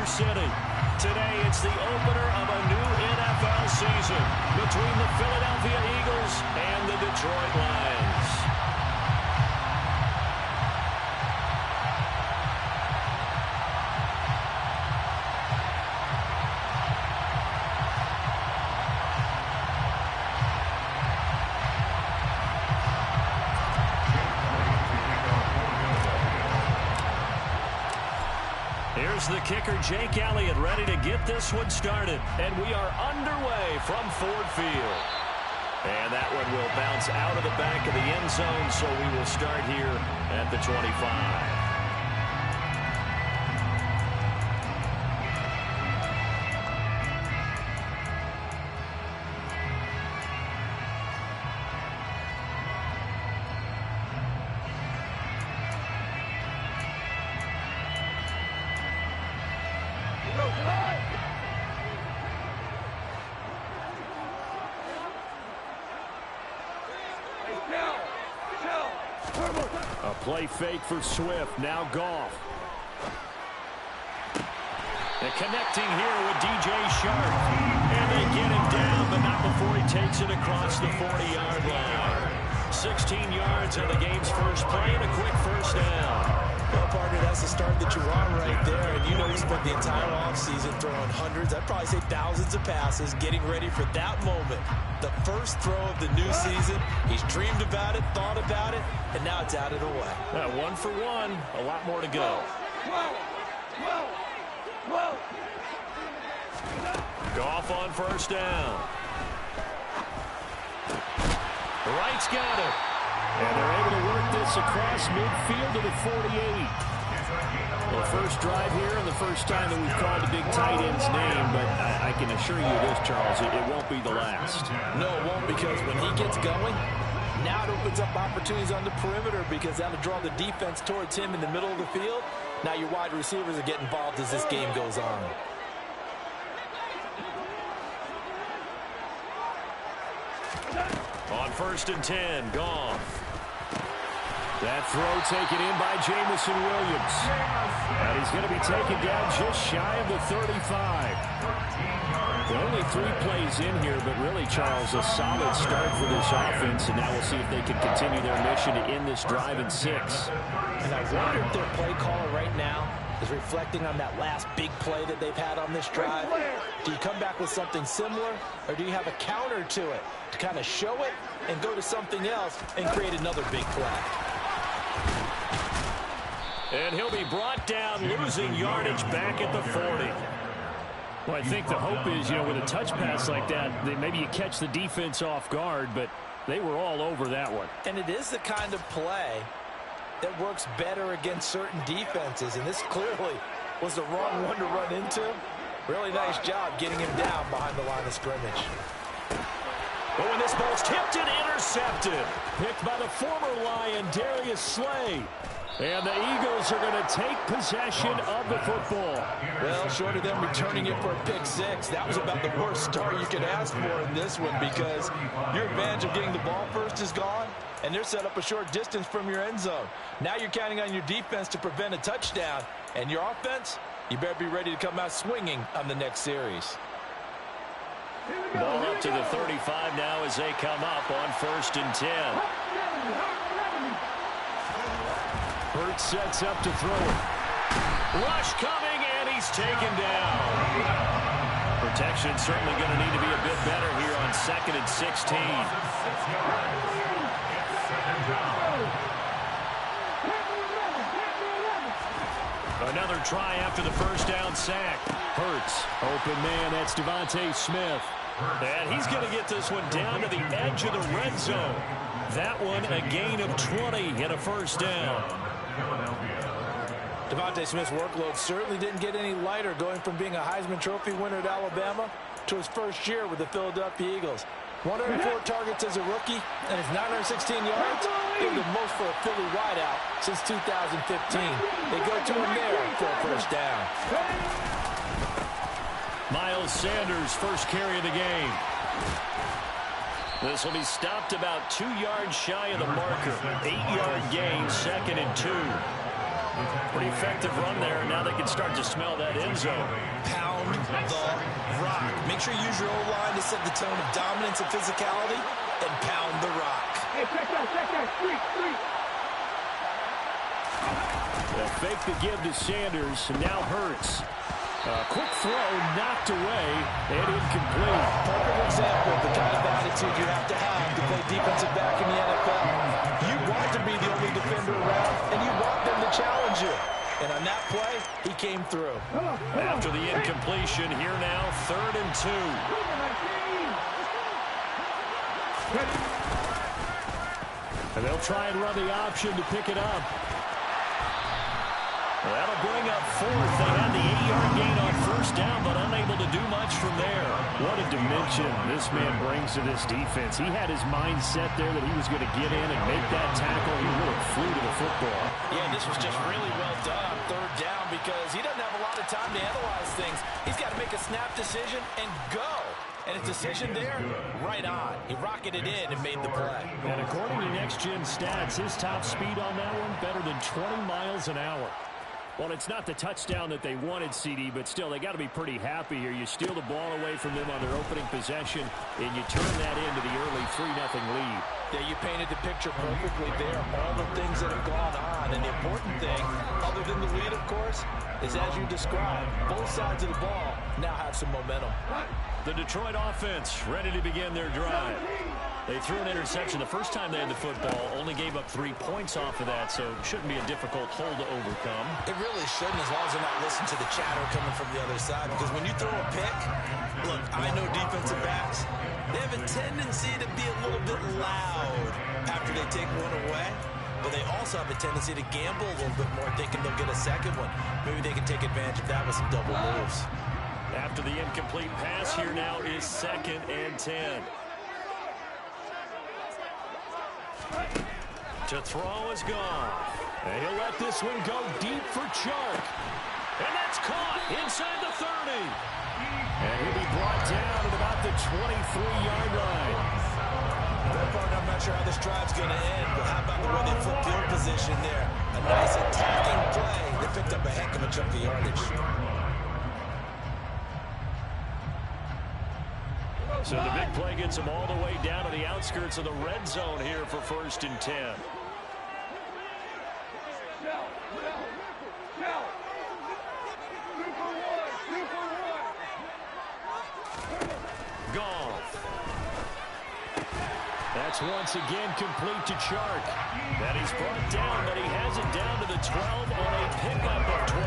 City. Today, it's the opener of a new NFL season between the Philadelphia Eagles and the Detroit Lions. Here's the kicker, Jake Elliott, ready to get this one started. And we are underway from Ford Field. And that one will bounce out of the back of the end zone, so we will start here at the 25. A play fake for Swift. Now Goff. And connecting here with DJ Shark. And they get him down, but not before he takes it across the 40-yard line. 16 yards on the game's first play and a quick first down. Well, partner, that's the start that you want right there. And you know he spent the entire offseason throwing hundreds, I'd probably say thousands of passes, getting ready for that moment. The first throw of the new season. He's dreamed about it, thought about it, and now it's out of the way. 1 for 1. A lot more to go. Goff on first down. Wright's got it. And they're able to work this across midfield to the 48. Well, first drive here and the first time that we've called a big tight end's name, but I can assure you this, Charles, it won't be the last. No, it won't, because when he gets going, now it opens up opportunities on the perimeter because that'll draw the defense towards him in the middle of the field. Now your wide receivers will get involved as this game goes on. On 1st and 10, Goff. That throw taken in by Jamison Williams. And he's going to be taken down just shy of the 35. Only 3 plays in here, but really, Charles, a solid start for this offense. And now we'll see if they can continue their mission to end this drive in 6. And I wonder if their play caller right now is reflecting on that last big play that they've had on this drive. Do you come back with something similar, or do you have a counter to it to kind of show it and go to something else and create another big play? And he'll be brought down, losing yardage back at the 40. Well, I think the hope is, with a touch pass like that, maybe you catch the defense off guard, but they were all over that one. And it is the kind of play that works better against certain defenses, and this clearly was the wrong one to run into. Really nice job getting him down behind the line of scrimmage. But when this ball's tipped and intercepted, picked by the former Lion, Darius Slay. And the Eagles are going to take possession of the football. Well, short of them returning it for a pick 6, that was about the worst start you could ask for in this one, because your advantage of getting the ball first is gone, and they're set up a short distance from your end zone. Now you're counting on your defense to prevent a touchdown, and your offense, you better be ready to come out swinging on the next series. Ball up to the 35 now as they come up on 1st and 10. Hurts sets up to throw it. Rush coming, and he's taken down. Protection certainly going to need to be a bit better here on 2nd and 16. Another try after the first down sack. Hurts, open man, that's Devontae Smith. And he's going to get this one down to the edge of the red zone. That one a gain of 20 and a first down. Devontae Smith's workload certainly didn't get any lighter, going from being a Heisman Trophy winner at Alabama to his first year with the Philadelphia Eagles. 104 targets as a rookie, and his 916 yards, they're the most for a Philly wideout since 2015. They go to him there for a first down. Miles Sanders, first carry of the game. This will be stopped about 2 yards shy of the marker. 8-yard gain, 2nd and 2. Pretty effective run there. Now they can start to smell that end zone. Pound the rock. Make sure you use your O-line to set the tone of dominance and physicality, and pound the rock. Hey, check that. Street. A fake the give to Sanders, and now Hurts. Quick throw, knocked away, and incomplete. Perfect example of the kind of attitude you have to play defensive back in the NFL. You want to be the only defender around, and you want them to challenge you. And on that play, he came through. After the incompletion, here now, 3rd and 2. And they'll try and run the option to pick it up. That'll bring up 4th. They had the 8-yard gain on 1st down, but unable to do much from there. What a dimension this man brings to this defense. He had his mind set there that he was going to get in and make that tackle. He really flew to the football. Yeah, this was just really well done, 3rd down, because he doesn't have a lot of time to analyze things. He's got to make a snap decision and go. And his decision there, right on. He rocketed in and made the play. And according to Next Gen Stats, his top speed on that one, better than 20 miles an hour. Well, it's not the touchdown that they wanted, CD, but still, they got to be pretty happy here. You steal the ball away from them on their opening possession, and you turn that into the early 3-0 lead. Yeah, you painted the picture perfectly there. All the things that have gone on. And the important thing, other than the lead, of course, is as you described, both sides of the ball now have some momentum. The Detroit offense ready to begin their drive. They threw an interception the first time they had the football, only gave up 3 points off of that, so it shouldn't be a difficult hole to overcome. It really shouldn't, as long as they're not listening to the chatter coming from the other side, because when you throw a pick, look, I know defensive backs, they have a tendency to be a little bit loud after they take one away, but they also have a tendency to gamble a little bit more, thinking they'll get a second one. Maybe they can take advantage of that with some double moves. After the incomplete pass, here now is 2nd and 10. To throw is gone. And he'll let this one go deep for Chark. And that's caught inside the 30. And he'll be brought down at about the 23-yard line. I'm not sure how this drive's going to end, but how about the way they flip field position there? A nice attacking play that picked up a heck of a chunk of yardage. So the big play gets them all the way down to the outskirts of the red zone here for 1st and 10. Goff. That's once again complete to Chark. And he's brought down, but he has it down to the 12 on a pickup of 12.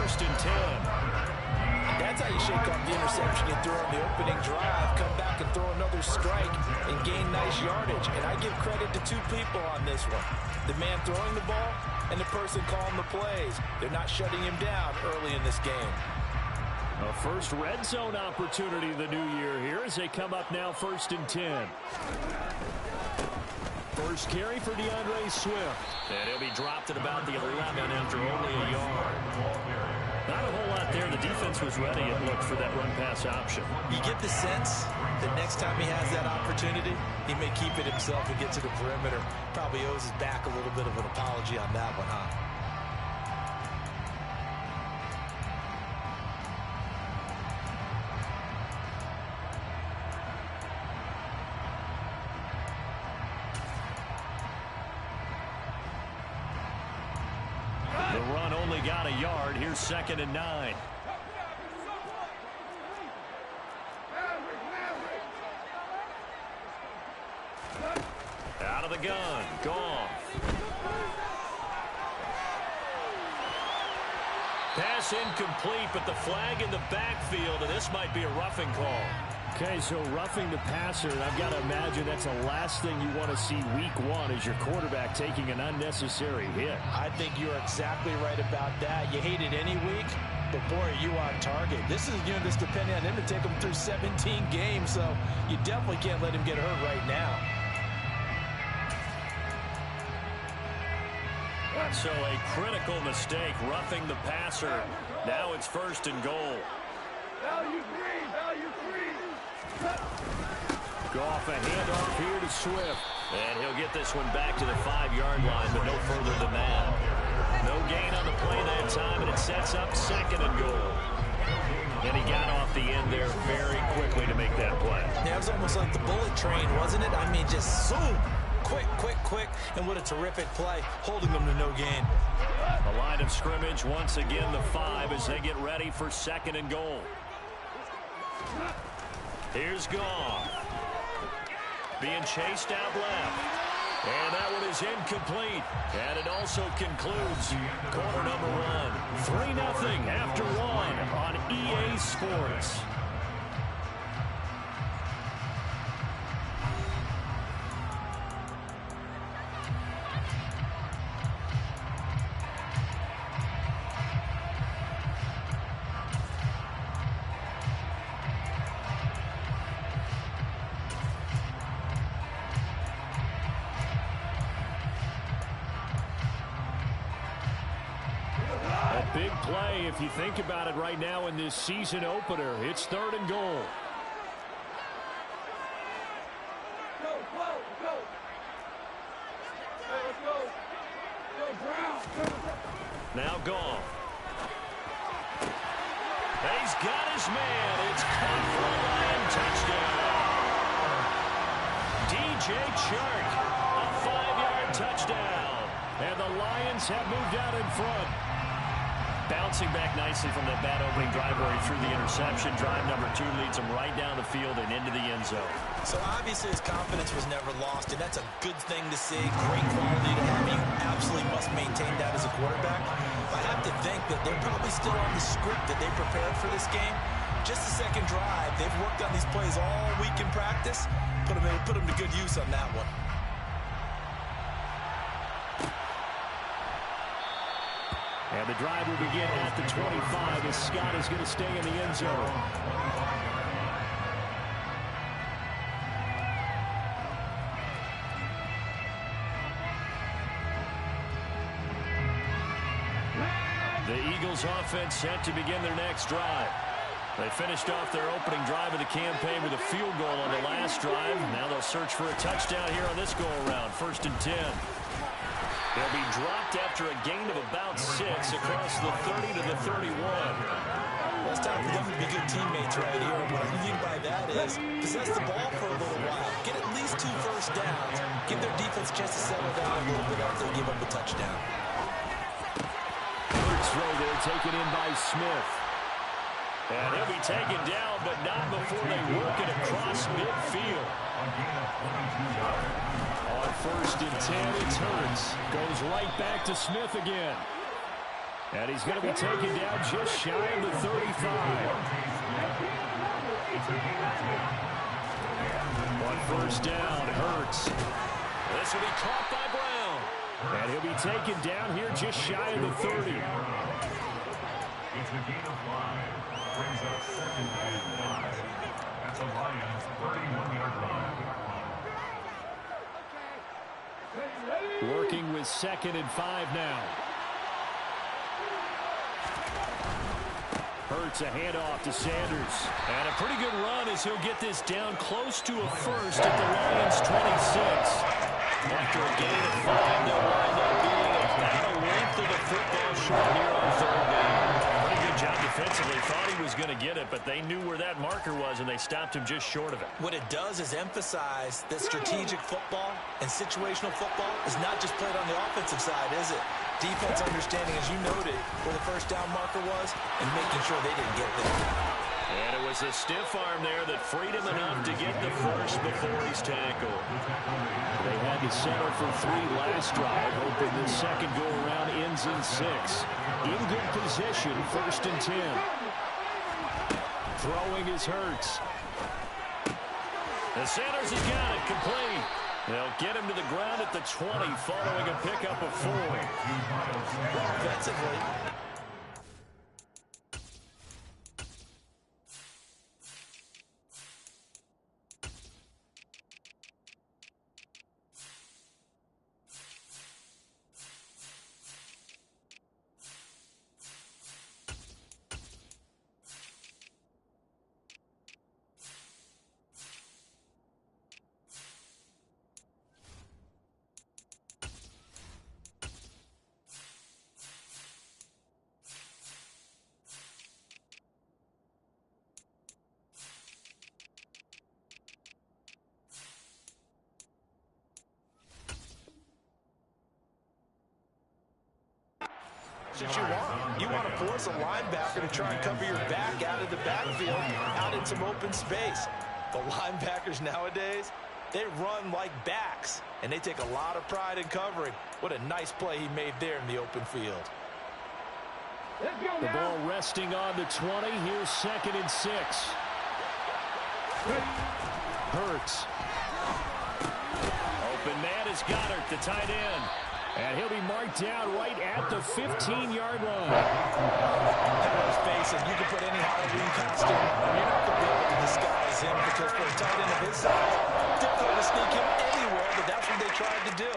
1st and 10. That's how you shake off the interception you threw on the opening drive, come back and throw another strike and gain nice yardage. And I give credit to 2 people on this one. The man throwing the ball and the person calling the plays. They're not shutting him down early in this game. A first red zone opportunity the new year here as they come up now 1st and 10. First carry for DeAndre Swift. And he'll be dropped at about the 11 after only a yard. Not a whole lot there. The defense was ready and looked for that run-pass option. You get the sense that next time he has that opportunity, he may keep it himself and get to the perimeter. Probably owes his back a little bit of an apology on that one, huh? The run only got a yard. Here's 2nd and 9. Out of the gun. Gone. Pass incomplete, but the flag in the backfield, and this might be a roughing call. Okay, so roughing the passer, and I've got to imagine that's the last thing you want to see week 1 is your quarterback taking an unnecessary hit. I think you're exactly right about that. You hate it any week, but boy, are you on target. This is, this depending on him to take him through 17 games, so you definitely can't let him get hurt right now. So a critical mistake, roughing the passer. Now it's 1st and goal. Value free. Goff a handoff here to Swift. And he'll get this one back to the 5-yard line, but no further than that. No gain on the play that time, and it sets up second and goal. And he got off the end there very quickly to make that play. Yeah, it was almost like the bullet train, wasn't it? I mean, just zoom. Quick, and what a terrific play, holding them to no gain. The line of scrimmage, once again, the 5 as they get ready for second and goal. Here's Goff. Being chased out left. And that one is incomplete. And it also concludes quarter number 1. 3-0 after 1 on EA Sports. Big play if you think about it right now in this season opener. It's 3rd and goal. Go. Hey, let's go. Go, Brown. Now Goff. He's got his man. It's caught for a Lion touchdown. DJ Chark, a 5-yard touchdown. And the Lions have moved out in front. Bouncing back nicely from that bad opening drive where he threw the interception. Drive number 2 leads him right down the field and into the end zone. So obviously his confidence was never lost, and that's a good thing to see. Great quality to have. You absolutely must maintain that as a quarterback. I have to think that they're probably still on the script that they prepared for this game. Just the second drive. They've worked on these plays all week in practice. Put them to good use on that one. And the drive will begin at the 25 as Scott is going to stay in the end zone. The Eagles offense set to begin their next drive. They finished off their opening drive of the campaign with a field goal on the last drive. Now they'll search for a touchdown here on this go-around. 1st and 10. They'll be dropped after a gain of about 6 across the 30 to the 31. Well, it's time for them to be good teammates right here. What I mean by that is possess the ball for a little while. Get at least 2 first downs. Give their defense a chance to settle down a little bit after they give up a touchdown. First throw there taken in by Smith. And he'll be taken down, but not before they work it across midfield. On 1st and 10, it's Hurts. Goes right back to Smith again. And he's going to be taken down just shy of the 35. On 1st down, Hurts. This will be caught by Brown. And he'll be taken down here just shy of the 30. It's a gain of 5. Brings up 2nd and 5. That's a Lions 31-yard line. Working with 2nd and 5 now. Hurts a handoff to Sanders. And a pretty good run as he'll get this down close to a first at the Lions 26. After a gain of 5, they'll wind up being about a length of the football short here on 3rd down. Pretty good job defensively. Thought he was going to get it, but they knew where that marker was, and they stopped him just short of it. What it does is emphasize that strategic football and situational football is not just played on the offensive side, is it? Defense understanding, as you noted, where the first down marker was and making sure they didn't get there. And it was a stiff arm there that freed him enough to get the first before he's tackled. They had to settle for 3 last drive, hoping the second go-around ends in 6. In good position, 1st and 10. Throwing is Hurts. And Sanders has got it, complete. They'll get him to the ground at the 20 following a pickup of 4. Offensively, That's what you want. You want to force a linebacker to try and cover your back out of the backfield, out in some open space. The linebackers nowadays, they run like backs, and they take a lot of pride in covering. What a nice play he made there in the open field. The ball resting on the 20. Here's 2nd and 6. Hurts. Open man is Goddard, the tight end. And he'll be marked down right at the 15-yard line. Let's face it, you can put any Halloween costume on. You're not going to be able to disguise him because for a tight end of his size, difficult to sneak him anywhere, but that's what they tried to do.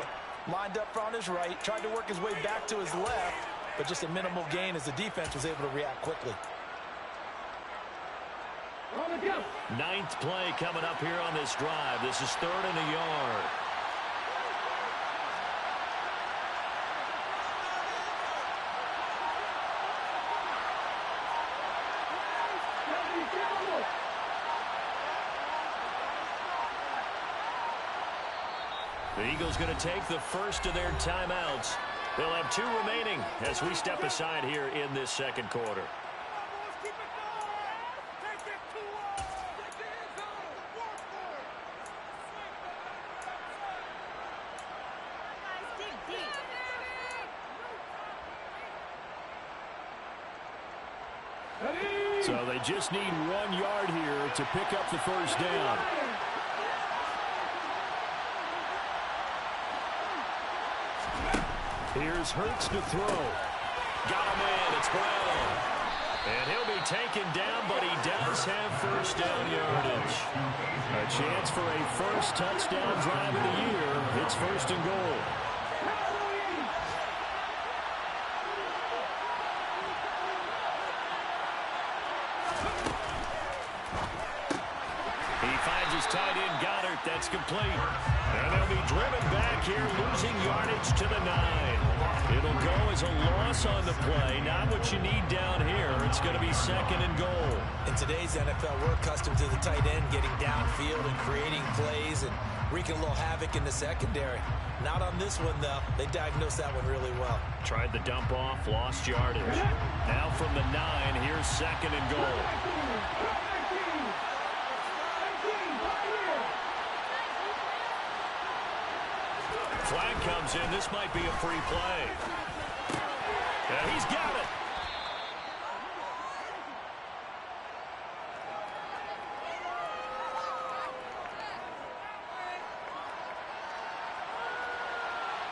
Lined up on his right, tried to work his way back to his left, but just a minimal gain as the defense was able to react quickly. 9th play coming up here on this drive. This is 3rd and a yard. The Eagles going to take the first of their timeouts. They'll have 2 remaining as we step aside here in this 2nd quarter. So they just need 1 yard here to pick up the first down. Here's Hurts to throw. Got him in. It's Brown. And he'll be taken down, but he does have first down yardage. A chance for a first touchdown drive of the year. It's 1st and goal. He finds his tight end, Goddard. That's complete. And they'll be driven back here, losing yardage to the 9. It'll go as a loss on the play. Not what you need down here. It's going to be 2nd and goal. In today's NFL, we're accustomed to the tight end getting downfield and creating plays and wreaking a little havoc in the secondary. Not on this one, though. They diagnosed that one really well. Tried the dump off, lost yardage. Now from the 9, here's 2nd and goal. Flag comes in. This might be a free play. And he's got it.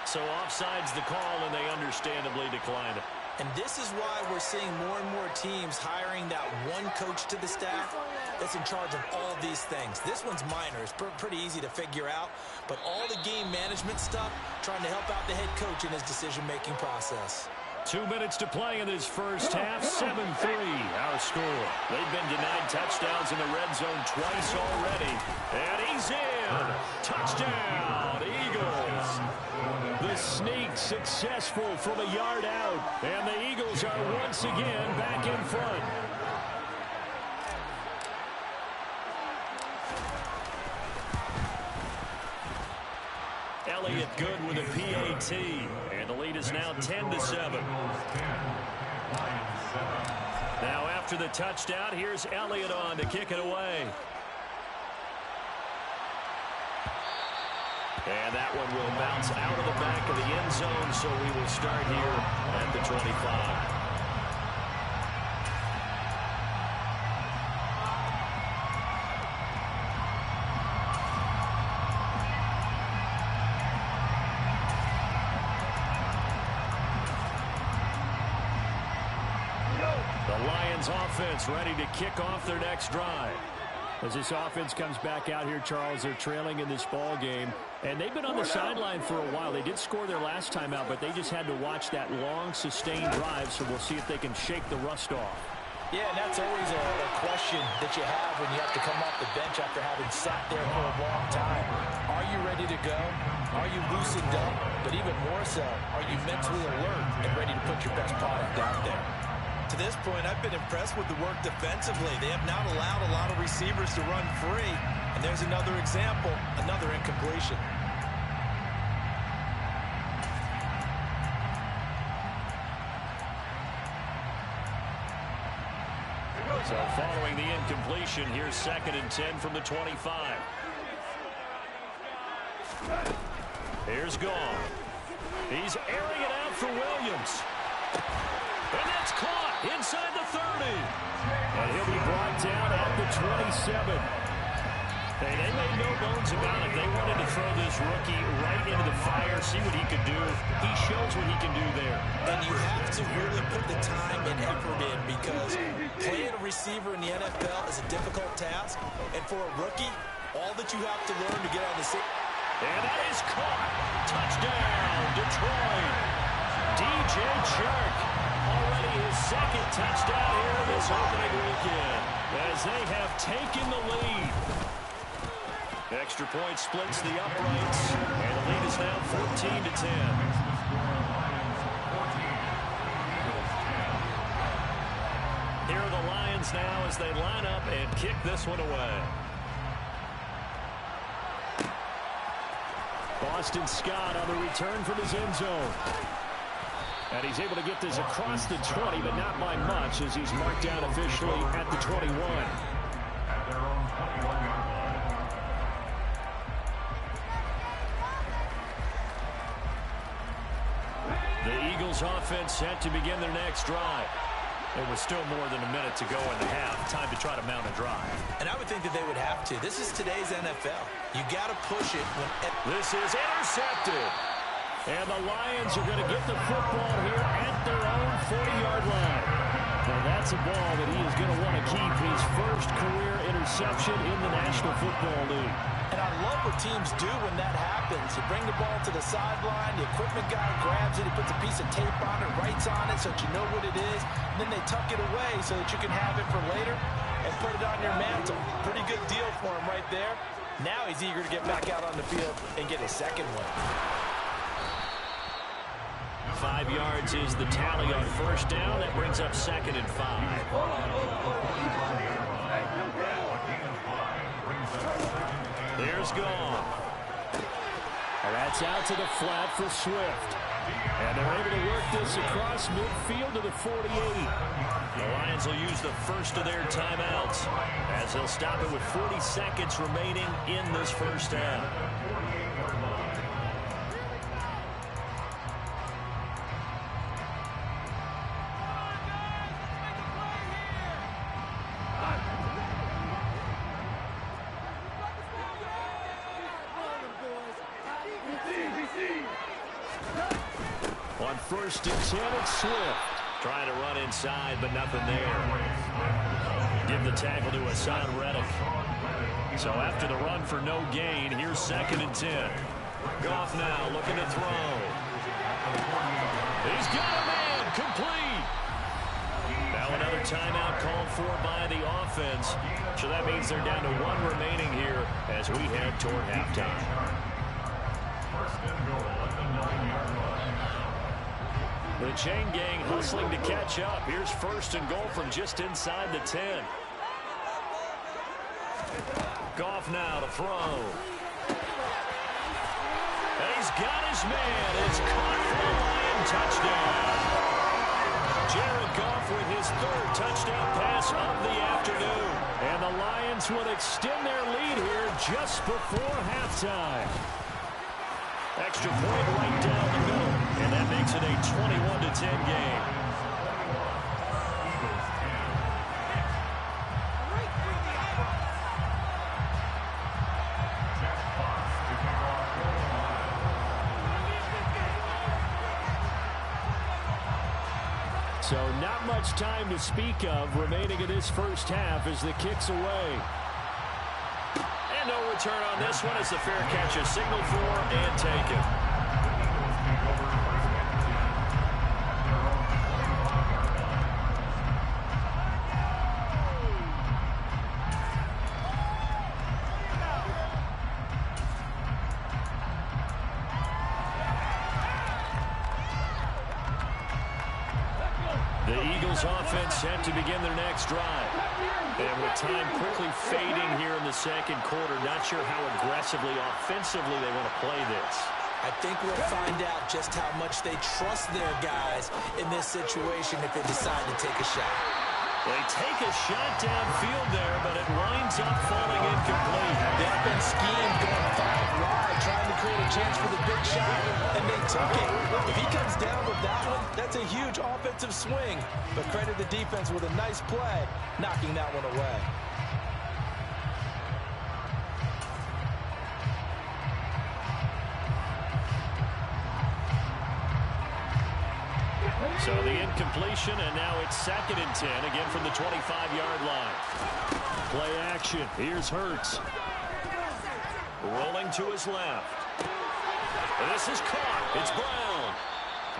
So offside's the call, and they understandably decline it. And this is why we're seeing more and more teams hiring that one coach to the staff that's in charge of all these things. This one's minor. It's pretty easy to figure out. But all the game management stuff, trying to help out the head coach in his decision-making process. 2 minutes to play in this first half. 7-3 our score. They've been denied touchdowns in the red zone twice already. And he's in. Touchdown, Eagles. The sneak successful from a yard out. And the Eagles are once again back in front. Elliott good with a PAT. And the lead is now 10-7. Now after the touchdown, here's Elliott on to kick it away. And that one will bounce out of the back of the end zone, so we will start here at the 25. The Lions offense ready to kick off their next drive. As this offense comes back out here, Charles, they're trailing in this ball game. And they've been on the sideline for a while. They did score their last time out, but they just had to watch that long, sustained drive, so we'll see if they can shake the rust off. Yeah, and that's always a question that you have when you have to come off the bench after having sat there for a long time. Are you ready to go? Are you loosened up? But even more so, are you mentally alert and ready to put your best product out there? To this point, I've been impressed with the work defensively. They have not allowed a lot of receivers to run free. And there's another example, another incompletion. So following the incompletion, here's 2nd and 10 from the 25. Here's Goff. He's airing it out for Williams. And that's caught inside the 30. And he'll be brought down at the 27. Hey, they made no bones about it. They wanted to throw this rookie right into the fire, see what he could do. He shows what he can do there. And you have to really put the time and effort in because playing a receiver in the NFL is a difficult task. And for a rookie, all that you have to learn to get on the scene. And that is caught. Touchdown, Detroit. DJ Chark, already his 2nd touchdown here this opening weekend as they have taken the lead. Extra point splits the uprights, and the lead is now 14 to 10. Here are the Lions now as they line up and kick this one away. Boston Scott on the return from his end zone. And he's able to get this across the 20, but not by much as he's marked down officially at the 21. At their own 21-yard line. The Eagles offense set to begin their next drive. There was still more than a minute to go in the half. Time to try to mount a drive. And I would think that they would have to. This is today's NFL. You got to push it when... This is intercepted. And the Lions are going to get the football here at their own 40-yard line. Now that's a ball that he is going to want to keep, his first career interception in the National Football League. And I love what teams do when that happens. You bring the ball to the sideline, the equipment guy grabs it, he puts a piece of tape on it, writes on it so that you know what it is, and then they tuck it away so that you can have it for later and put it on your mantle. Pretty good deal for him right there. Now he's eager to get back out on the field and get his 2nd one. 5 yards is the tally on first down. That brings up 2nd and 5. There's Goff. And that's out to the flat for Swift. And they're able to work this across midfield to the 48. The Lions will use the first of their timeouts as they'll stop it with 40 seconds remaining in this first half. On 1st and 10, it's Swift. Trying to run inside, but nothing there. Give the tackle to Hassan Reddick. So after the run for no gain, here's 2nd and 10. Goff now looking to throw. He's got a man, complete. Now another timeout called for by the offense. So that means they're down to 1 remaining here as we head toward halftime. 1st and goal at the 9-yard line. The chain gang hustling to catch up. Here's 1st and goal from just inside the 10. Goff now to throw. And he's got his man. It's caught for the Lion touchdown. Jared Goff with his 3rd touchdown pass of the afternoon. And the Lions will extend their lead here just before halftime. Extra point right down the middle, and that makes it a 21-10 game. So not much time to speak of remaining in this first half as the kick's away. No return on this one as the fair catch is signaled for and taken. The Eagles offense set to begin their next drive. And with time quickly fading here in the 2nd quarter, not sure how aggressively, offensively they want to play this. I think we'll find out just how much they trust their guys in this situation if they decide to take a shot. They take a shot downfield there, but it winds up falling incomplete. The offense schemed going 5 wide, trying to create a chance for the big shot, and they took it. If he comes down with that one, that's a huge offensive swing. But credit the defense with a nice play, knocking that one away. So the incompletion, and now it's 2nd and 10, again from the 25-yard line. Play action. Here's Hurts. Rolling to his left. This is caught. It's Brown.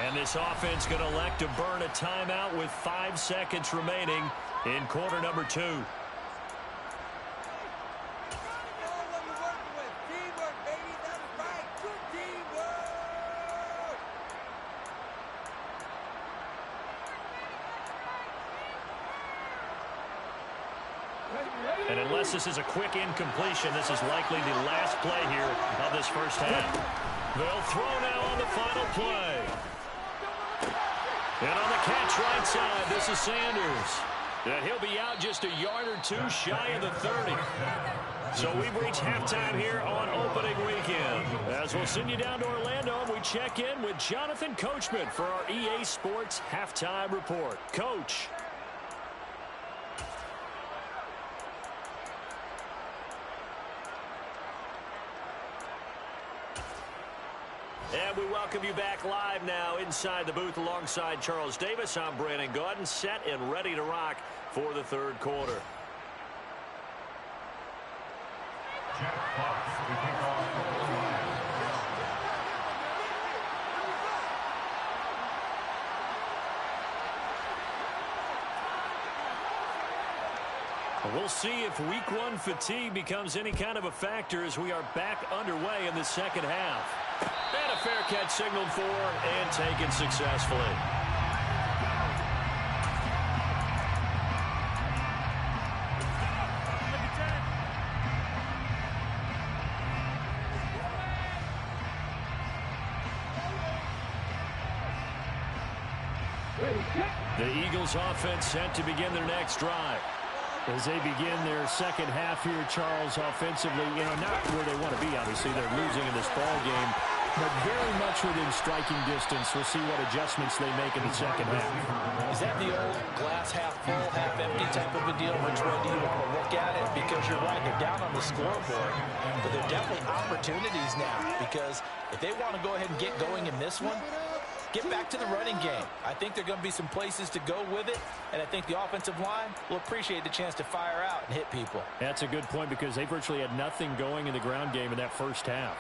And this offense going to elect to burn a timeout with 5 seconds remaining in quarter number 2. And unless this is a quick incompletion, this is likely the last play here of this first half. They'll throw now on the final play. And on the catch right side, this is Sanders. And he'll be out just a yard or 2 shy of the 30. So we've reached halftime here on opening weekend. As we'll send you down to Orlando, and we check in with Jonathan Coachman for our EA Sports Halftime Report. Coach. And we welcome you back live now inside the booth alongside Charles Davis. I'm Brandon Gaudin, set and ready to rock for the 3rd quarter. Jack Fox to kick off the line. We'll see if week 1 fatigue becomes any kind of a factor as we are back underway in the second half. And a fair catch signaled for and taken successfully. The Eagles offense set to begin their next drive. As they begin their second half here, Charles, offensively, not where they want to be, obviously. They're losing in this ball game, but very much within striking distance. We'll see what adjustments they make in the second half. Is that the old glass half full, half empty type of a deal? Which way do you want to look at it? Because you're right, they're down on the scoreboard, but they're definitely opportunities now, because if they want to go ahead and get going in this one, get back to the running game. I think there are going to be some places to go with it, and I think the offensive line will appreciate the chance to fire out and hit people. That's a good point because they virtually had nothing going in the ground game in that first half.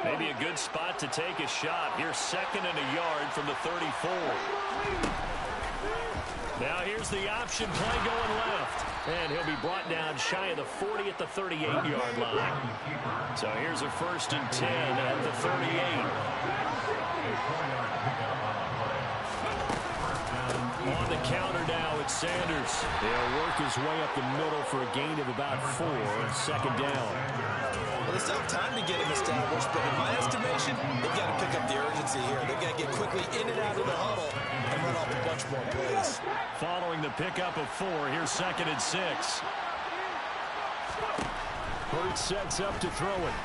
Maybe a good spot to take a shot. Here's 2nd and a yard from the 34. Now here's the option play going left. And he'll be brought down shy of the 40 at the 38-yard line. So here's a 1st and 10 at the 38. On the counter now, it's Sanders. He'll work his way up the middle for a gain of about 4 on 2nd down. Well, they still have time to get him established, but in my estimation, they've got to pick up the urgency here. They've got to get quickly in and out of the huddle and run off a bunch more plays. Following the pickup of 4, here's 2nd and 6. Hurts sets up to throw it.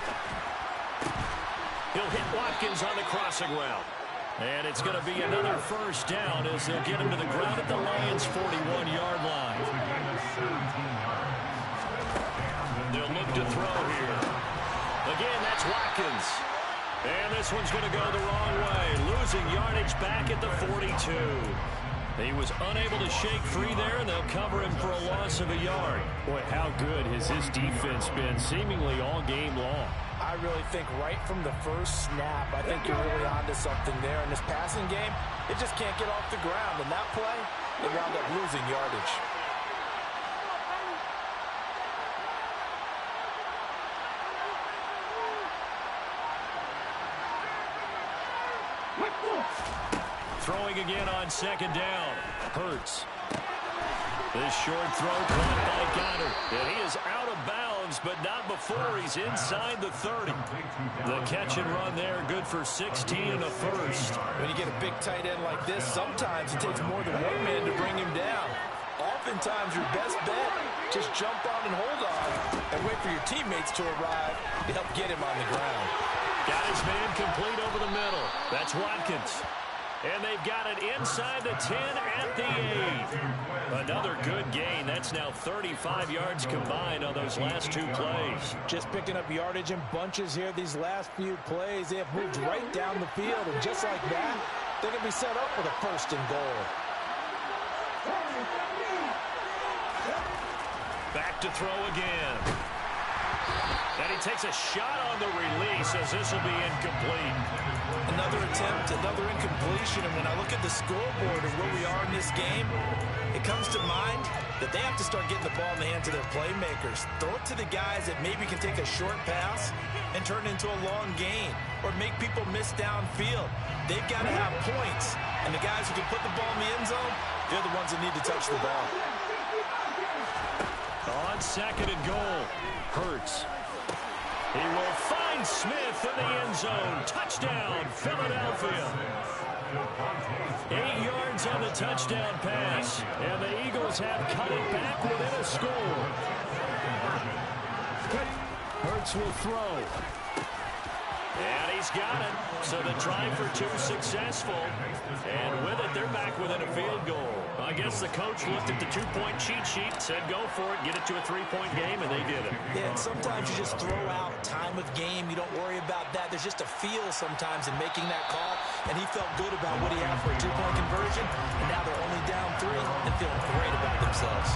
He'll hit Watkins on the crossing route. And it's going to be another 1st down as they'll get him to the ground at the Lions' 41-yard line. They'll look to throw here. Again, that's Watkins. And this one's going to go the wrong way. Losing yardage back at the 42. He was unable to shake free there, and they'll cover him for a loss of a yard. Boy, how good has this defense been seemingly all game long? I really think right from the first snap, I think you're really onto something there. In this passing game, it just can't get off the ground. And that play, they wound up losing yardage. Throwing again on 2nd down. Hurts. This short throw caught by Goddard. And he is out of bounds yards, but not before he's inside the 30. The catch and run there, good for 16 and a first. When you get a big tight end like this, sometimes it takes more than one man to bring him down. Oftentimes, your best bet, just jump on and hold on and wait for your teammates to arrive to help get him on the ground. Got his man complete over the middle. That's Watkins. And they've got it inside the 10 at the 8. Another good gain. That's now 35 yards combined on those last two plays. Just picking up yardage in bunches here these last few plays. They have moved right down the field, and just like that, they're going to be set up for the first and goal. Back to throw again. And he takes a shot on the release as this will be incomplete. Another attempt, another incompletion, and when I look at the scoreboard and where we are in this game, it comes to mind that they have to start getting the ball in the hands of their playmakers. Throw it to the guys that maybe can take a short pass and turn it into a long gain or make people miss downfield. They've got to have points, and the guys who can put the ball in the end zone, they're the ones that need to touch the ball. On second and goal, Hurts. He will find Smith in the end zone. Touchdown, Philadelphia. 8 yards on the touchdown pass, and the Eagles have cut it back within a score. Hurts will throw. And he's got it. So the try for two successful. And with it, they're back within a field goal. I guess the coach looked at the two-point cheat sheet, said go for it, get it to a three-point game, and they did it. Yeah, and sometimes you just throw out time of game. You don't worry about that. There's just a feel sometimes in making that call, and he felt good about what he had for a two-point conversion, and now they're only down 3 and feeling great about themselves.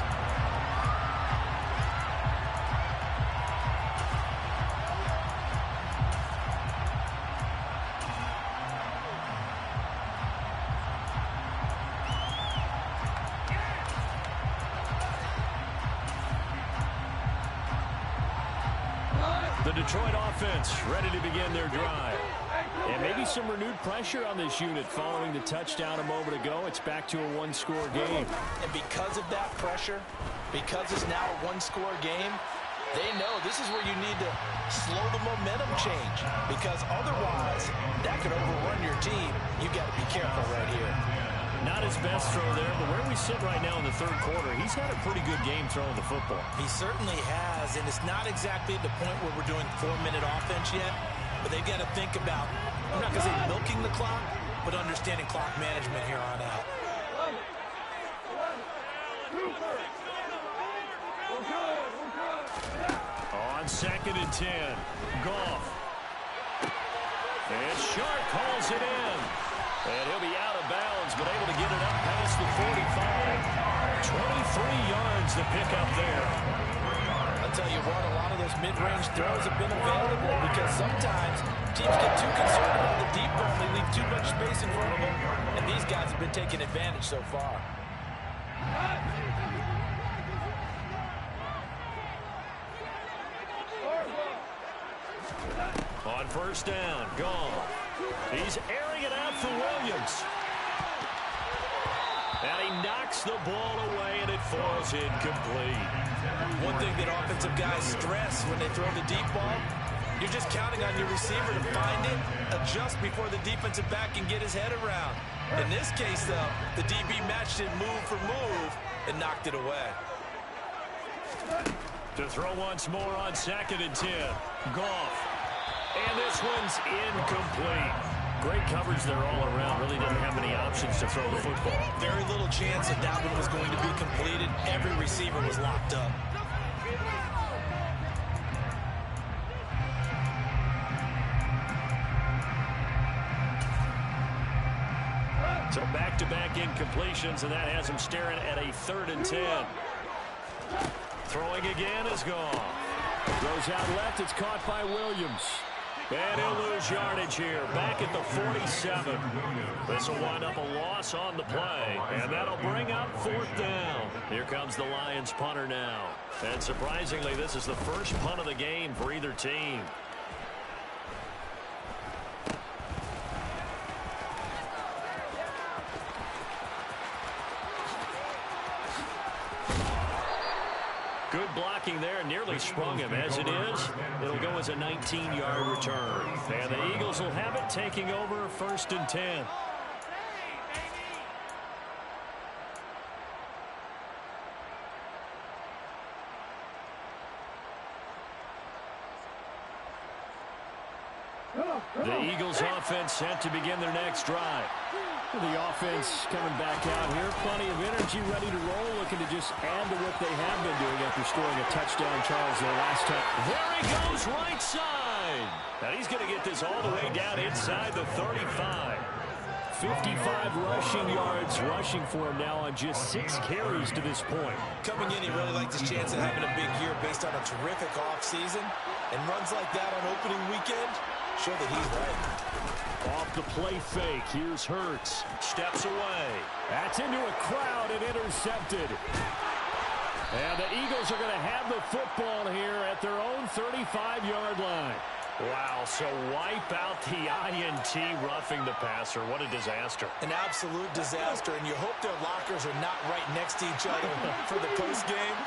The Detroit offense ready to begin their drive. And maybe some renewed pressure on this unit following the touchdown a moment ago. It's back to a one-score game. And because of that pressure, because it's now a one-score game, they know this is where you need to slow the momentum change. Because otherwise, that could overrun your team. You got to be careful right here. Not his best throw there, but where we sit right now in the third quarter, he's had a pretty good game throwing the football. He certainly has, and it's not exactly at the point where we're doing 4-minute offense yet, but they've got to think about, I'm not going to say milking the clock, but understanding clock management here on out. On second and 10, Goff. And Sharp calls it in. And he'll be out of bounds, but able to get it up past the 45. 23 yards to pick up there. I'll tell you what, a lot of those mid-range throws have been available because sometimes teams get too concerned about the deep ball and they leave too much space in front of them. And these guys have been taking advantage so far. On first down, Goff. He's airing it out for Williams. And he knocks the ball away, and it falls incomplete. One thing that offensive guys stress when they throw the deep ball, you're just counting on your receiver to find it, adjust before the defensive back can get his head around. In this case, though, the DB matched it move for move and knocked it away. To throw once more on second and 10, Goff. And this one's incomplete. Great coverage there all around. Really didn't have many options to throw the football. Very little chance that that one was going to be completed. Every receiver was locked up. So back-to-back incompletions, and that has him staring at a 3rd and 10. Throwing again is gone. Throws out left. It's caught by Williams. And he'll lose yardage here, back at the 47. This will wind up a loss on the play, and that'll bring up 4th down. Here comes the Lions punter now. And surprisingly, this is the first punt of the game for either team. Good blocking there, nearly sprung him. As it is, it'll go as a 19-yard return. And the Eagles will have it, taking over 1st and 10. The Eagles offense set to begin their next drive. The offense coming back out here. Plenty of energy, ready to roll, looking to just add to what they have been doing after scoring a touchdown, Charles, their last time. There he goes, right side. Now he's going to get this all the way down inside the 35. 55 rushing yards rushing for him now on just 6 carries to this point. Coming in, he really liked his chance of having a big year based on a terrific offseason. And runs like that on opening weekend show that he's right. Off the play fake, here's Hurts. Steps away. That's into a crowd and intercepted. And the Eagles are going to have the football here at their own 35-yard line. Wow, so wipe out the INT roughing the passer. What a disaster. An absolute disaster, and you hope their lockers are not right next to each other for the postgame.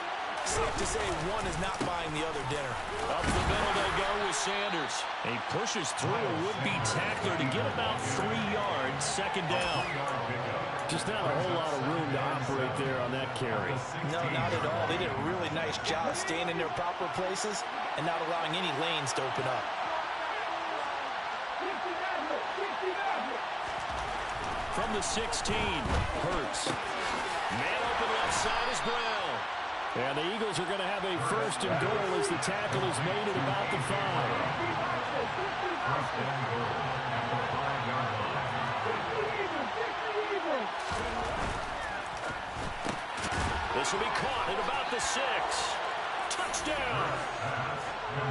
Safe to say one is not buying the other dinner. Up the middle they go with Sanders. He pushes through a would-be tackler to get about 3 yards, 2nd down. Just not a whole lot of room to operate there on that carry. No, not at all. They did a really nice job staying in their proper places and not allowing any lanes to open up. From the 16, Hurts. Man open left side is Brown. And the Eagles are going to have a 1st and goal as the tackle is made at about the 5. This will be caught at about the 6. Touchdown!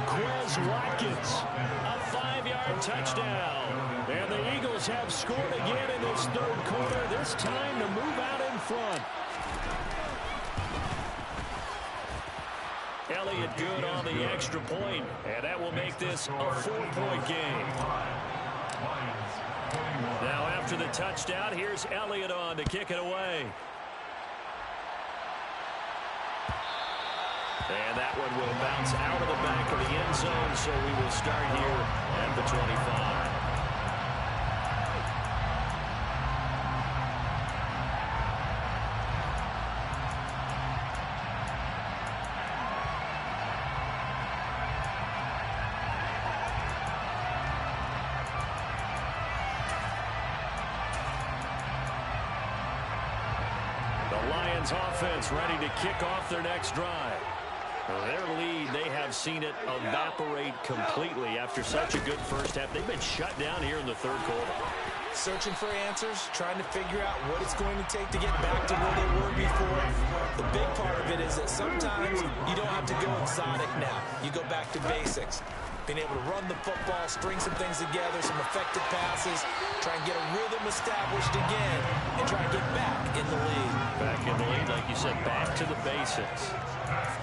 Quez Watkins, a 5-yard touchdown. And the Eagles have scored again in this 3rd quarter, this time to move out in front. Elliott good on the extra point, and that will make this a 4-point game. Now after the touchdown, here's Elliott on to kick it away. And that one will bounce out of the back of the end zone, so we will start here at the 25. Offense ready to kick off their next drive. Their lead, they have seen it evaporate completely after such a good first half. They've been shut down here in the 3rd quarter. Searching for answers, trying to figure out what it's going to take to get back to where they were before. The big part of it is that sometimes you don't have to go exotic now. You go back to basics. Being able to run the football, string some things together, some effective passes, try and get a rhythm established again, and try and get back in the lead. Back in the lead, like you said, back to the basics.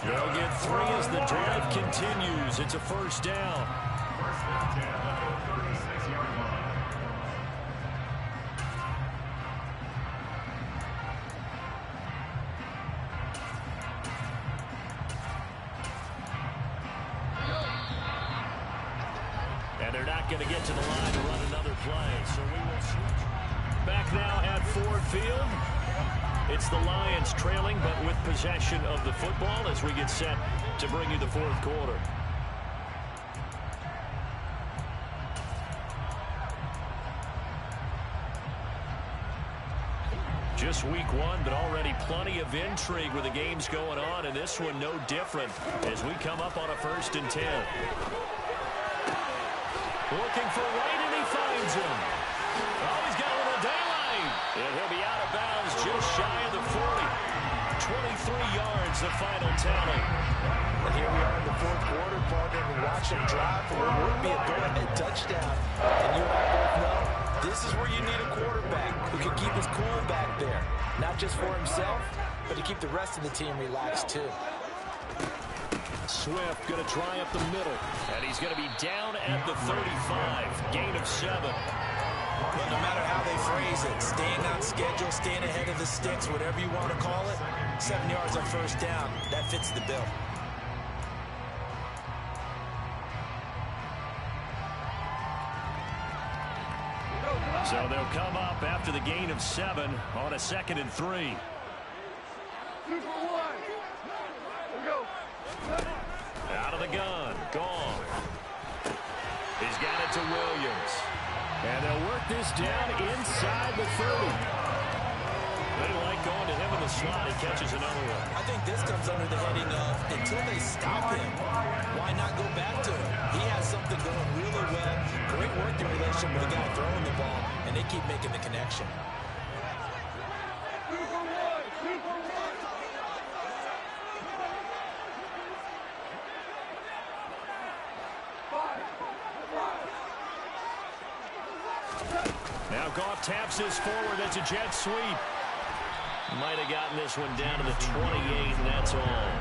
They'll get 3 as the drive continues. It's a 1st down. First and 10 at the 36-yard line. And they're not going to get to the line to run another play, so we will switch. Back now at Ford Field. It's the Lions trailing, but with possession of the football as we get set to bring you the 4th quarter. Just week 1, but already plenty of intrigue with the games going on, and this one no different as we come up on a 1st and 10. Looking for Wright, and he finds him. Oh, he's got a little daylight. And he'll be out of bounds just shy of the 40. 23 yards, the final tally. And here we are in the 4th quarter, partner, and watch him drive for what would be a go-ahead touchdown. And you and I both know this is where you need a quarterback who can keep his cool back there. Not just for himself, but to keep the rest of the team relaxed, too. Swift going to try up the middle, and he's going to be down at the 35. Gain of 7. Well, no matter how they phrase it, staying on schedule, staying ahead of the sticks, whatever you want to call it, 7 yards on first down. That fits the bill. So they'll come up after the gain of 7 on a 2nd and 3. Out of the gun. Gone. He's got it to Williams. And they'll work this down inside the 30. They like going to him in the slot. He catches another one. I think this comes under the heading of until they stop him, why not go back to him? He has something going really well. Great working relationship with the guy throwing the ball, and they keep making the connection. Now Goff taps this forward. That's a jet sweep. Might have gotten this one down to the 28, and that's all.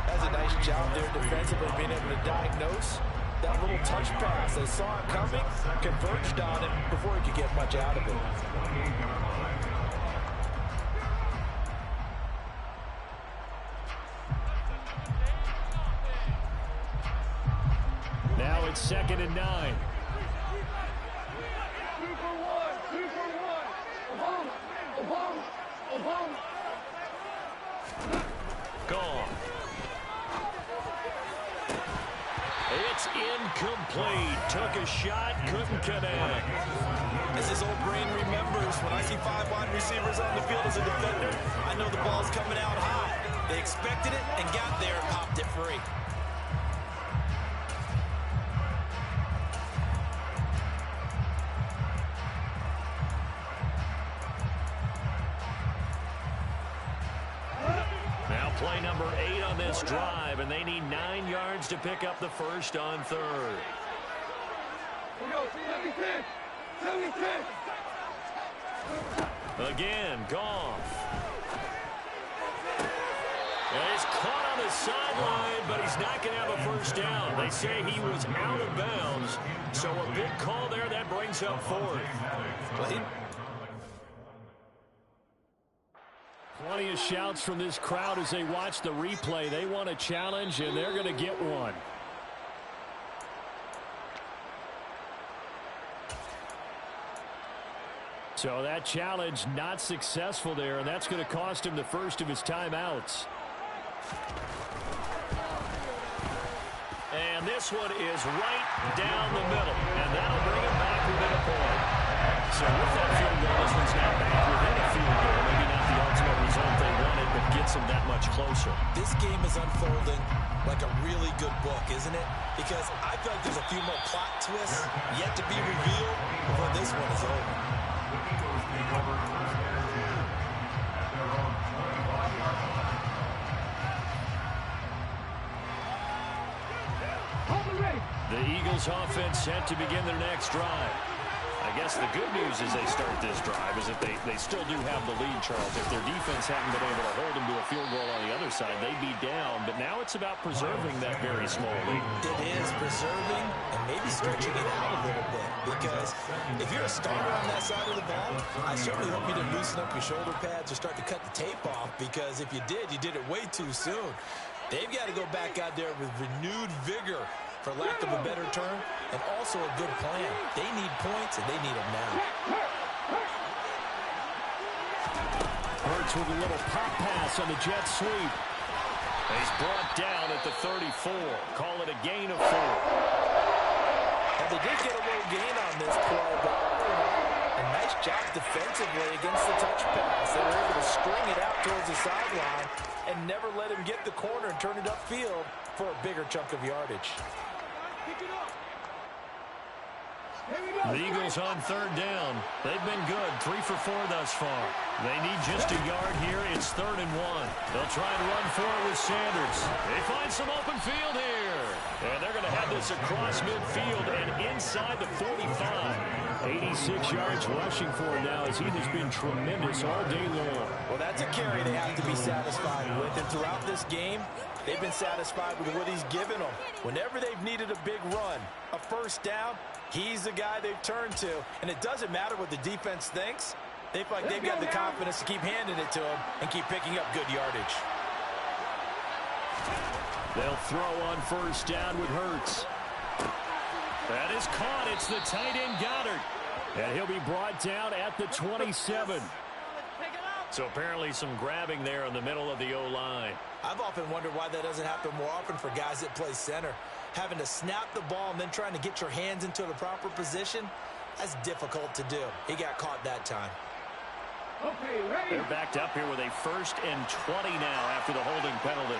That's a nice job there defensively, being able to diagnose that little touch pass. They saw it coming, converged on it before he could get much out of it. Now it's 2nd and 9. Gone. It's incomplete. Took a shot, couldn't connect. As his old brain remembers, when I see 5 wide receivers on the field as a defender, I know the ball's coming out high. They expected it and got there and popped it free. Play number 8 on this drive, and they need 9 yards to pick up the first on 3rd. Again, Goff. And he's caught on the sideline, but he's not going to have a first down. They say he was out of bounds, so a big call there. That brings up 4th. Plenty of shouts from this crowd as they watch the replay. They want a challenge, and they're going to get one. So that challenge not successful there, and that's going to cost him the first of his timeouts. And this one is right down the middle, and that'll bring him back within a point. So with that field goal, this one's now back within a field goal. Maybe not the ultimate result they wanted, but gets them that much closer. This game is unfolding like a really good book, isn't it? Because I feel like there's a few more plot twists yet to be revealed before this one is over. The Eagles offense set to begin their next drive. I guess the good news as they start this drive is that they still do have the lead, Charles. If their defense hadn't been able to hold them to a field goal on the other side, they'd be down. But now it's about preserving that very small lead. It is preserving and maybe stretching it out a little bit. Because if you're a starter on that side of the ball, I certainly hope you didn't loosen up your shoulder pads or start to cut the tape off. Because if you did it way too soon. They've got to go back out there with renewed vigor, for lack of a better term, and also a good plan. They need points, and they need them now. Hurts with a little pop pass on the jet sweep. He's brought down at the 34. Call it a gain of 4. And they did get a little gain on this play, but a nice job defensively against the touch pass. They were able to string it out towards the sideline and never let him get the corner and turn it upfield for a bigger chunk of yardage. The Eagles on 3rd down. They've been good, 3 for 4 thus far. They need just a yard here. It's 3rd and 1. They'll try and run for it with Sanders. They find some open field here. And they're going to have this across midfield and inside the 45. 86 yards rushing for him now as he has been tremendous all day long. Well, that's a carry they have to be satisfied with. And throughout this game, they've been satisfied with what he's given them. Whenever they've needed a big run, a first down, he's the guy they've turned to. And it doesn't matter what the defense thinks. They feel like they've got the confidence to keep handing it to him and keep picking up good yardage. They'll throw on first down with Hurts. That is caught. It's the tight end Goddard. And he'll be brought down at the 27. So apparently some grabbing there in the middle of the O-line. I've often wondered why that doesn't happen more often for guys that play center. Having to snap the ball and then trying to get your hands into the proper position, that's difficult to do. He got caught that time. Okay, ready? They're backed up here with a 1st and 20 now after the holding penalty.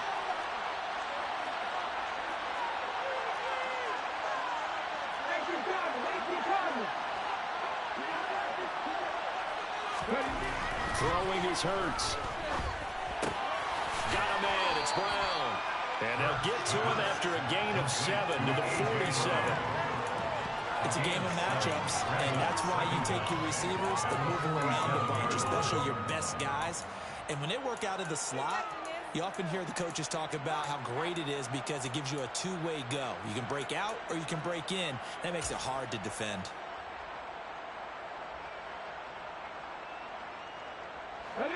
Throwing is Hurts. Got a man. It's Brown. And they'll get to him after a gain of 7 to the 47. It's a game of matchups, and that's why you take your receivers and move them around a bunch, especially your best guys. And when they work out of the slot, you often hear the coaches talk about how great it is because it gives you a two-way go. You can break out or you can break in. That makes it hard to defend. Ready?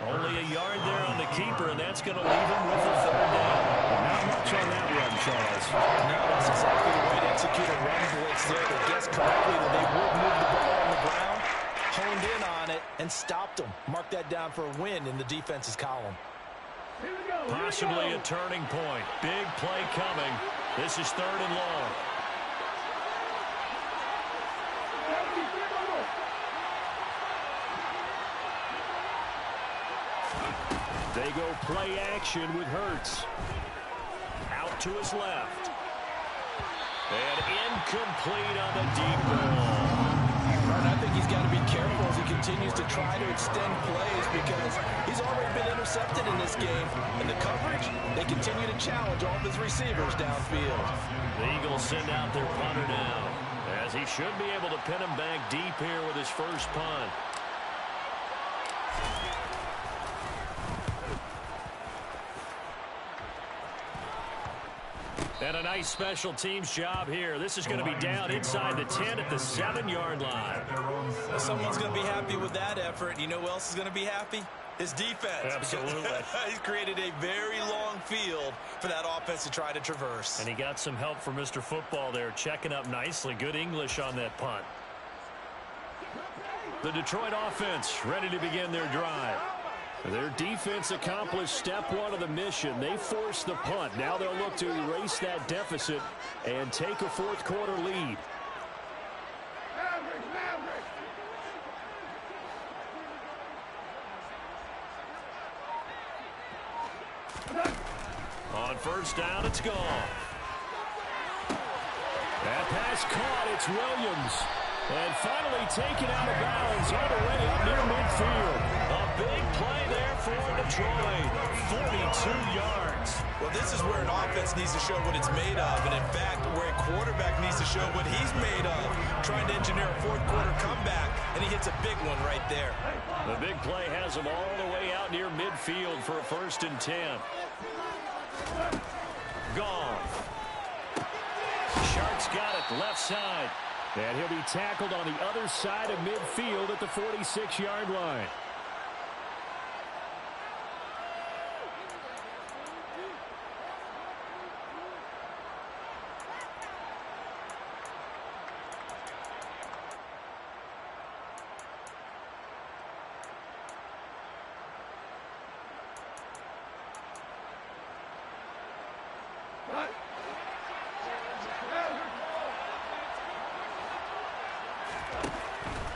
Only a yard there on the keeper, and that's going to leave him with a 3rd down. Not much on that run, Charles. No, that's exactly the way to execute a run blitz there. They guessed correctly that they would move the ball on the ground, honed in on it, and stopped them. Mark that down for a win in the defense's column. Here we go. Possibly a turning point. Big play coming. This is 3rd and long. They go play action with Hurts. Out to his left. And incomplete on the deep ball. I think he's got to be careful as he continues to try to extend plays because he's already been intercepted in this game. And the coverage, they continue to challenge all of his receivers downfield. The Eagles send out their punter now, as he should be able to pin him back deep here with his first punt. And a nice special teams job here. This is going to be down inside the 10 at the 7-yard line. Well, someone's going to be happy with that effort. You know who else is going to be happy? His defense. Absolutely. He's created a very long field for that offense to try to traverse. And he got some help from Mr. Football there, checking up nicely. Good English on that punt. The Detroit offense ready to begin their drive. Their defense accomplished step 1 of the mission. They forced the punt. Now they'll look to erase that deficit and take a 4th quarter lead. On first down, it's gone. That pass caught. It's Williams. And finally taken out of bounds all the way up near midfield. A big play there for Detroit. 42 yards. Well, this is where an offense needs to show what it's made of. And, in fact, where a quarterback needs to show what he's made of. Trying to engineer a 4th quarter comeback, and he hits a big one right there. The big play has him all the way out near midfield for a 1st and 10. Gone. Sharks got it, left side. And he'll be tackled on the other side of midfield at the 46-yard line.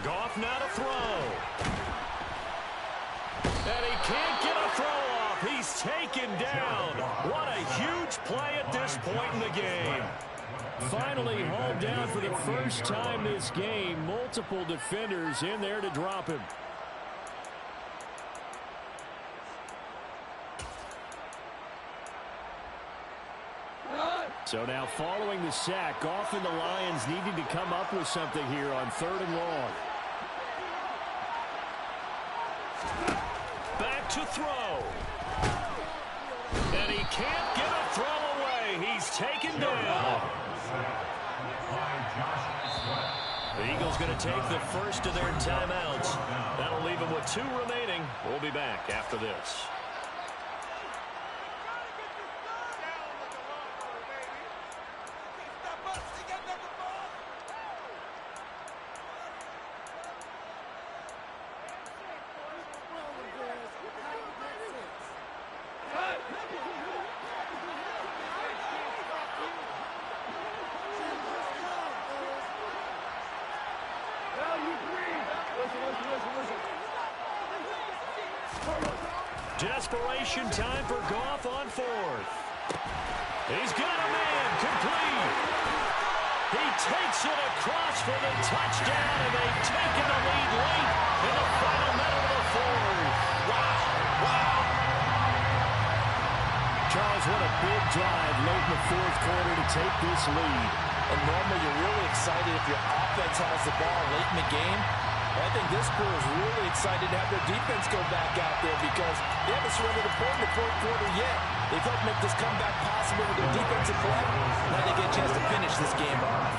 Goff now to throw. And he can't get a throw off. He's taken down. What a huge play at this point in the game. Finally hauled down for the first time this game. Multiple defenders in there to drop him. So now following the sack, Goff and the Lions needing to come up with something here on 3rd and long. Back to throw. And he can't get a throw away. He's taken down. The Eagles going to take the first of their timeouts. That'll leave them with 2 remaining. We'll be back after this. Desperation time for Goff on 4th. He's got a man complete. He takes it across for the touchdown, and they've taken the lead late in the final minute of the 4th. Wow. Wow. Charles, what a big drive late in the 4th quarter to take this lead. And normally you're really excited if your offense has the ball late in the game. I think this crew is really excited to have their defense go back out there because they haven't surrendered a point in the 4th quarter yet. They've helped make this comeback possible with their defensive play. Now they get a chance to finish this game off.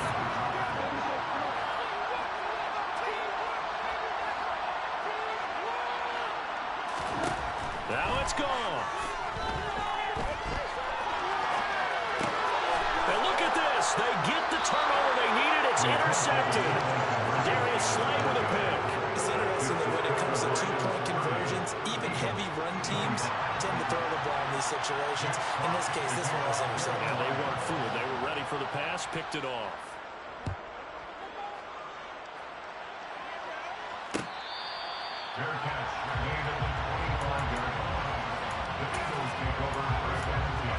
Now it's gone. And look at this. They get the turnover they needed. It's intercepted. Darius Slay with a pick. It's interesting that when it comes to 2-point conversions, even heavy run teams tend to throw the ball in these situations. In this case, this one was intercepted. And they weren't fooled. They were ready for the pass, picked it off. Fair catch. Gained at the 25-yard line. The Eagles take over first and 10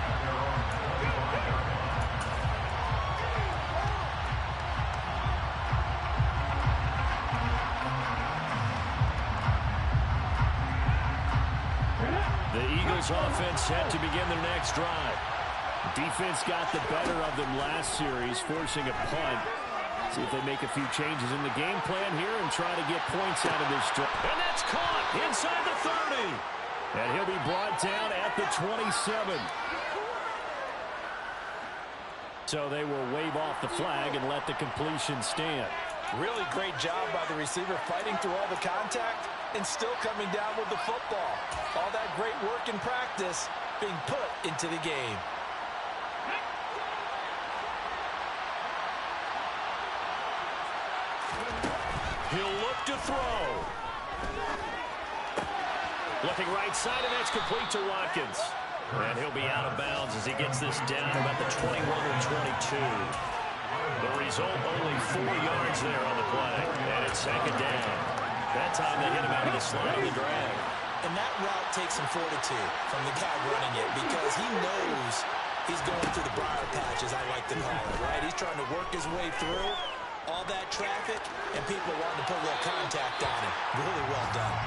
at their own 25-yard line. The Eagles offense set to begin their next drive. Defense got the better of them last series, forcing a punt. See if they make a few changes in the game plan here and try to get points out of this drive. And that's caught inside the 30. And he'll be brought down at the 27. So they will wave off the flag and let the completion stand. Really great job by the receiver fighting through all the contact and still coming down with the football. All that great work in practice being put into the game. He'll look to throw. Looking right side, and that's complete to Watkins. And he'll be out of bounds as he gets this down about the 21 or 22. The result, only 4 yards there on the play. And it's 2nd down. That time they hit him out of the slot of the drag. And that route takes some fortitude from the guy running it because he knows he's going through the briar patch, as I like to call it, right? He's trying to work his way through all that traffic, and people wanting to put a little contact on him. Really well done.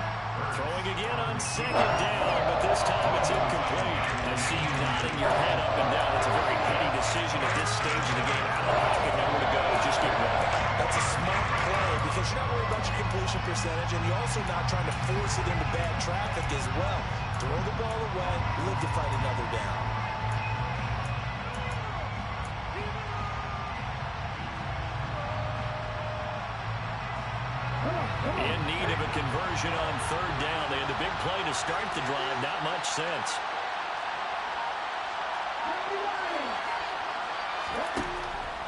Throwing again on 2nd down, but this time it's incomplete. I see you nodding your head up and down. It's a very heady decision at this stage of the game. Out of the pocket, nowhere to go. Just get rid of it. That's a smart play because you're not worried about your completion percentage, and you're also not trying to force it into bad traffic as well. Throw the ball away, live to fight another down. In need of a conversion on 3rd down. They had the big play to start the drive. Not much sense.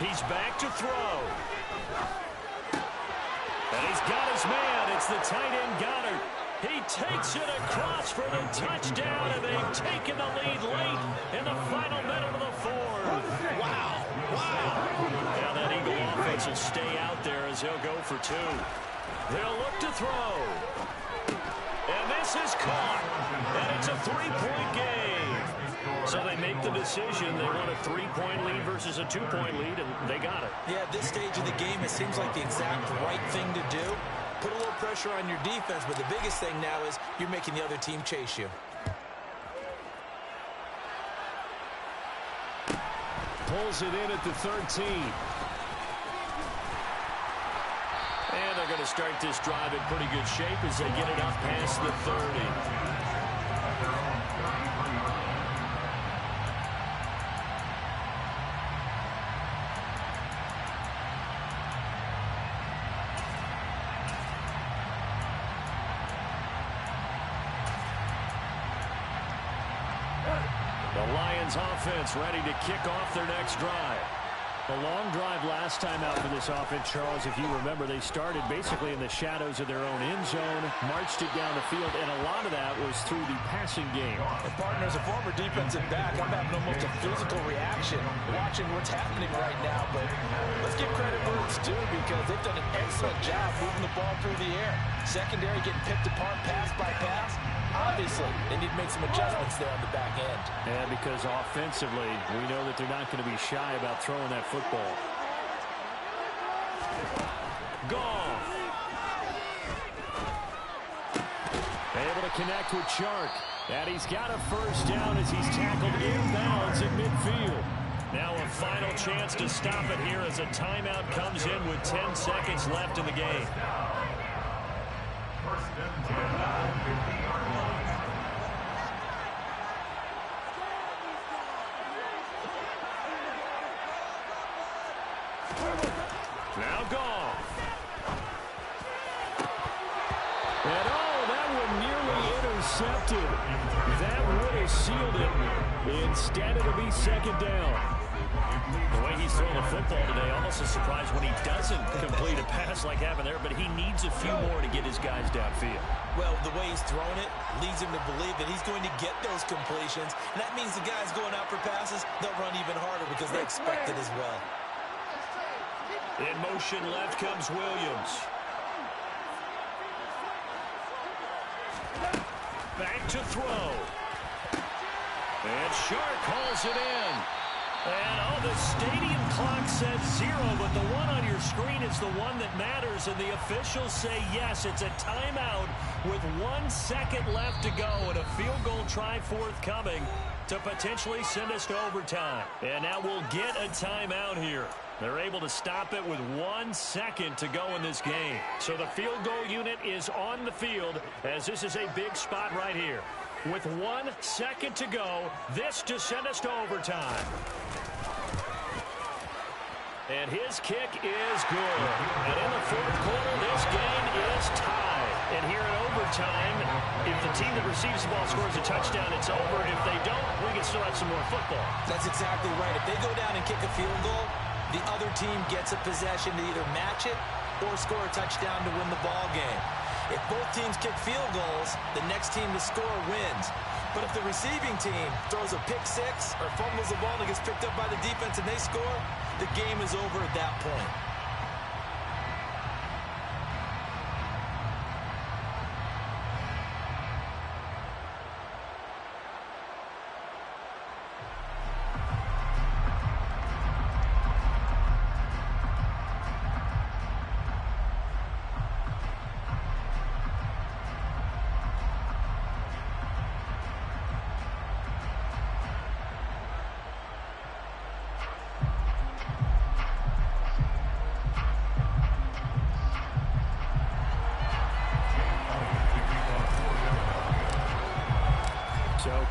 He's back to throw. And he's got his man. It's the tight end Goddard. He takes it across for the touchdown, and they've taken the lead late in the final minute of the 4th. Wow. Wow. Now that Eagle offense will stay out there as he'll go for 2. They'll look to throw. And this is caught. And it's a 3-point game. So they make the decision. They want a 3-point lead versus a 2-point lead, and they got it. Yeah, at this stage of the game, it seems like the exact right thing to do. Put a little pressure on your defense, but the biggest thing now is you're making the other team chase you. Pulls it in at the 13. And they're going to start this drive in pretty good shape as they get it up past the 30. Lions offense ready to kick off their next drive. A long drive last time out for this offense, Charles. If you remember, they started basically in the shadows of their own end zone, marched it down the field, and a lot of that was through the passing game. And partner, as a former defensive back, I'm having almost a physical reaction watching what's happening right now. But let's give credit where it's due because they've done an excellent job moving the ball through the air. Secondary getting picked apart pass by pass. Obviously, they need to make some adjustments there on the back end. And because offensively, we know that they're not going to be shy about throwing that football. Goff. Able to connect with Chark. And he's got a first down as he's tackled inbounds in midfield. Now a final chance to stop it here as a timeout comes in with 10 seconds left in the game. First and 10, 50-yard line. Now Goff. And that one nearly intercepted. That would have sealed it. Instead, it'll be second down. The way he's throwing the football today, almost a surprise when he doesn't complete a pass like happened there, but he needs a few more to get his guys downfield. Well, the way he's throwing it leads him to believe that he's going to get those completions. And that means the guys going out for passes, they'll run even harder because they expect it as well. In motion left comes Williams. Back to throw. And Shark hauls it in. And, the stadium clock says 0, but the one on your screen is the one that matters, and the officials say yes, it's a timeout with 1 second left to go and a field goal try forthcoming to potentially send us to overtime. And now we'll get a timeout here. They're able to stop it with 1 second to go in this game. So the field goal unit is on the field as this is a big spot right here. With 1 second to go, this to send us to overtime. And his kick is good. And in the fourth quarter, this game is tied. And here in overtime, if the team that receives the ball scores a touchdown, it's over. If they don't, we can still have some more football. That's exactly right. If they go down and kick a field goal, the other team gets a possession to either match it or score a touchdown to win the ball game. If both teams kick field goals, the next team to score wins. But if the receiving team throws a pick six or fumbles the ball and it gets picked up by the defense and they score, the game is over at that point.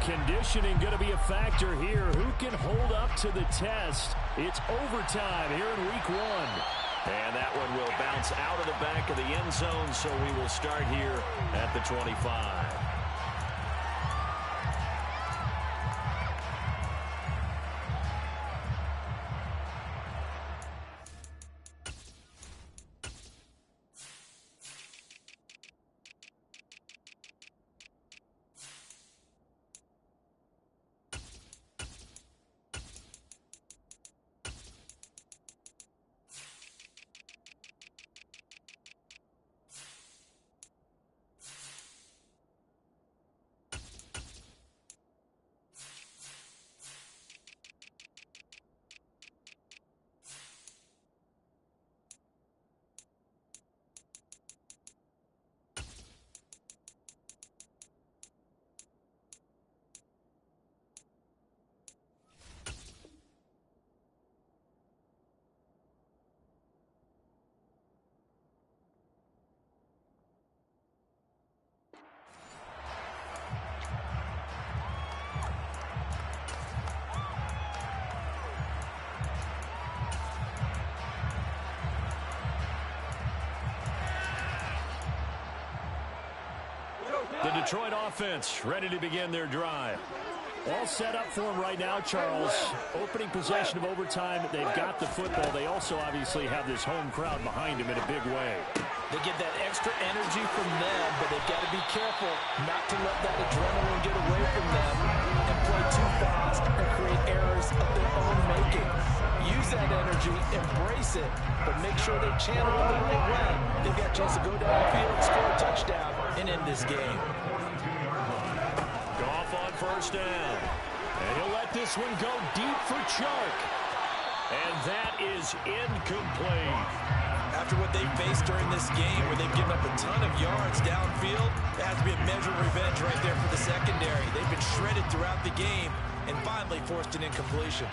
Conditioning going to be a factor here. Who can hold up to the test? It's overtime here in week 1. And that one will bounce out of the back of the end zone, so we will start here at the 25. The Detroit offense ready to begin their drive. All set up for him right now, Charles. Opening possession of overtime. They've got the football. They also obviously have this home crowd behind him in a big way. They get that extra energy from them, but they've got to be careful not to let that adrenaline get away from them and play too fast and create errors of their own making. Use that energy, embrace it, but make sure they channel it the right way. They've got a chance to go downfield, score a touchdown, and end this game. Goff on first down. And he'll let this one go deep for Chark. And that is incomplete. After what they faced during this game, where they've given up a ton of yards downfield, there has to be a measure of revenge right there for the secondary. They've been shredded throughout the game and finally forced an incompletion.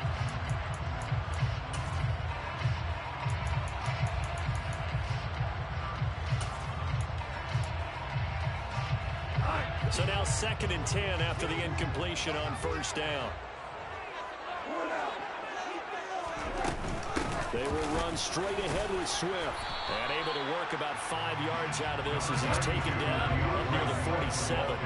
So now 2nd and 10 after the incompletion on first down. They will run straight ahead with Swift. And able to work about 5 yards out of this as he's taken down up near the 47.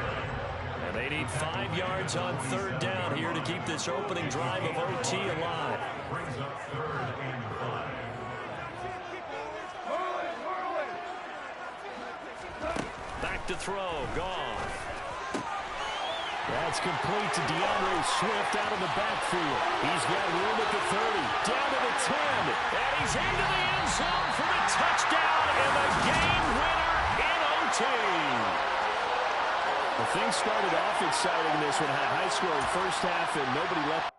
And they need 5 yards on 3rd down here to keep this opening drive of OT alive. Brings up 3rd and 5. Back to throw. Goff. That's complete to DeAndre Swift out of the backfield. He's got room at the 30, down to the 10, and he's into the end zone for the touchdown and the game winner in OT. Well, things started off exciting in this one. Had a high-scoring first half, and nobody left